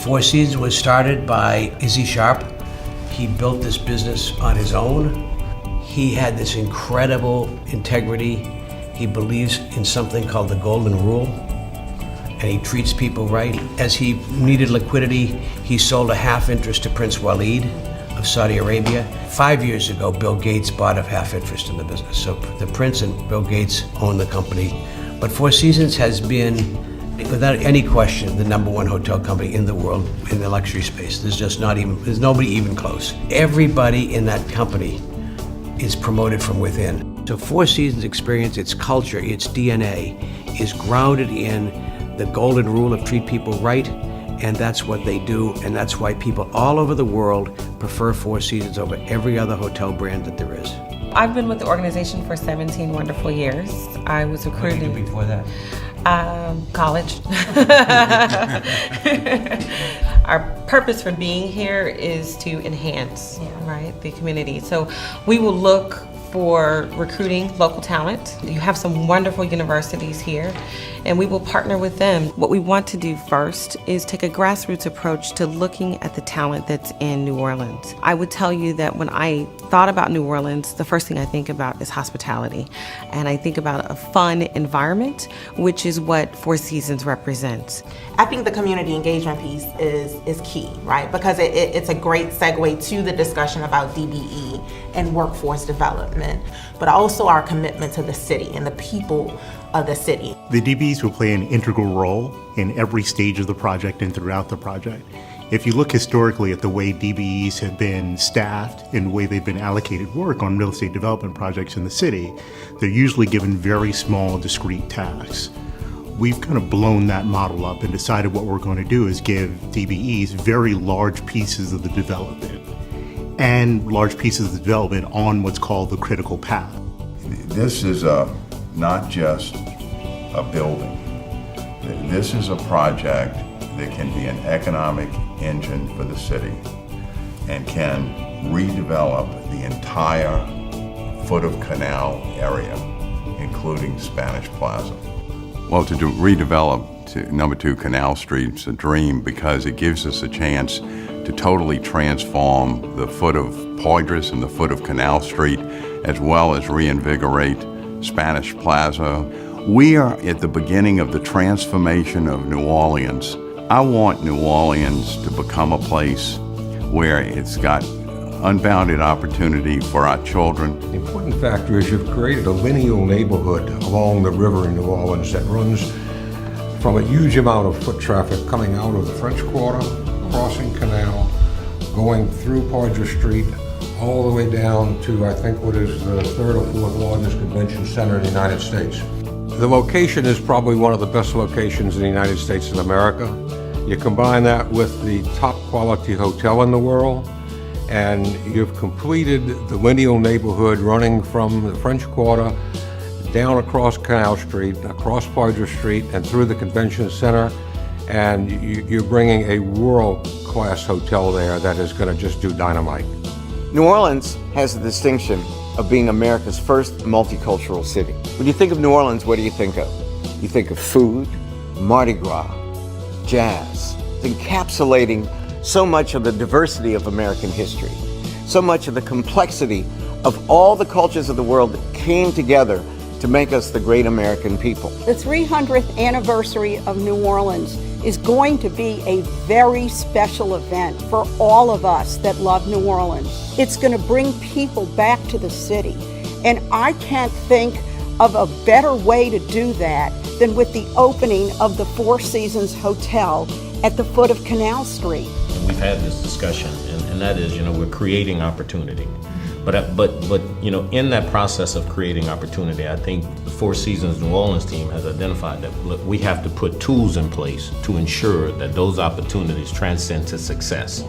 Four Seasons was started by Izzy Sharp. He built this business on his own. He had this incredible integrity. He believes in something called the golden rule, and he treats people right. As he needed liquidity, he sold a half interest to Prince Walid of Saudi Arabia. 5 years ago, Bill Gates bought a half interest in the business. So the Prince and Bill Gates own the company. But Four Seasons has been, without any question, the #1 hotel company in the world in the luxury space. There's nobody even close. Everybody in that company is promoted from within. So Four Seasons experience, its culture, its DNA is grounded in the golden rule of treat people right, and that's what they do, and that's why people all over the world prefer Four Seasons over every other hotel brand that there is. I've been with the organization for 17 wonderful years. I was recruited. What did you do before that? College. Our purpose for being here is to enhance, right, the community. So we will look for recruiting local talent. You have some wonderful universities here, and we will partner with them. What we want to do first is take a grassroots approach to looking at the talent that's in New Orleans. I would tell you that when I thought about New Orleans, the first thing I think about is hospitality. And I think about a fun environment, which is what Four Seasons represents. I think the community engagement piece is key, right? Because it's a great segue to the discussion about DBE and workforce development, but also our commitment to the city and the people of the city. The DBEs will play an integral role in every stage of the project and throughout the project. If you look historically at the way DBEs have been staffed and the way they've been allocated work on real estate development projects in the city, they're usually given very small, discrete tasks. We've kind of blown that model up and decided what we're going to do is give DBEs very large pieces of the development and large pieces of the development on what's called the critical path. This is not just a building. This is a project that can be an economic engine for the city and can redevelop the entire foot of canal area, including Spanish Plaza. Well, to redevelop to number 2 Canal Street's a dream because it gives us a chance to totally transform the foot of Poydras and the foot of Canal Street, as well as reinvigorate Spanish Plaza. We are at the beginning of the transformation of New Orleans. I want New Orleans to become a place where it's got unbounded opportunity for our children. The important factor is you've created a lineal neighborhood along the river in New Orleans that runs from a huge amount of foot traffic coming out of the French Quarter, crossing Canal, going through Poydras Street, all the way down to, I think, what is the 3rd or 4th largest convention center in the United States. The location is probably one of the best locations in the United States of America. You combine that with the top quality hotel in the world, and you've completed the lineal neighborhood running from the French Quarter down across Canal Street, across Poydras Street, and through the convention center, and you're bringing a world-class hotel there that is going to just do dynamite. New Orleans has the distinction of being America's first multicultural city. When you think of New Orleans, what do you think of? You think of food, Mardi Gras, jazz, encapsulating so much of the diversity of American history, so much of the complexity of all the cultures of the world that came together to make us the great American people. The 300th anniversary of New Orleans is going to be a very special event for all of us that love New Orleans. It's going to bring people back to the city, and I can't think of a better way to do that than with the opening of the Four Seasons Hotel at the foot of Canal Street. And we've had this discussion, and that is, we're creating opportunity. But in that process of creating opportunity, I think the Four Seasons New Orleans team has identified that, look, we have to put tools in place to ensure that those opportunities transcend to success.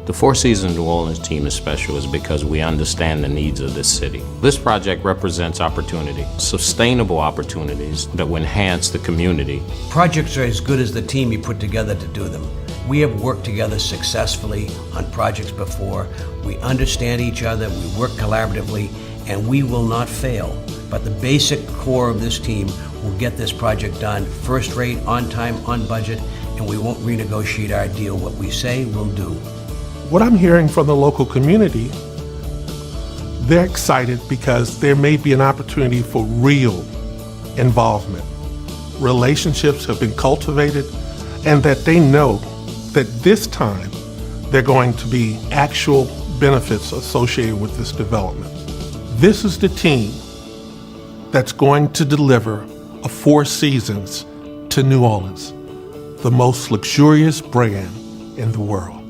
The Four Seasons New Orleans team is special is because we understand the needs of this city. This project represents opportunity, sustainable opportunities that will enhance the community. Projects are as good as the team you put together to do them. We have worked together successfully on projects before. We understand each other, we work collaboratively, and we will not fail. But the basic core of this team will get this project done first rate, on time, on budget, and we won't renegotiate our deal. What we say, we'll do. What I'm hearing from the local community, they're excited because there may be an opportunity for real involvement. Relationships have been cultivated, and that they know that this time there are going to be actual benefits associated with this development. This is the team that's going to deliver a Four Seasons to New Orleans, the most luxurious brand in the world.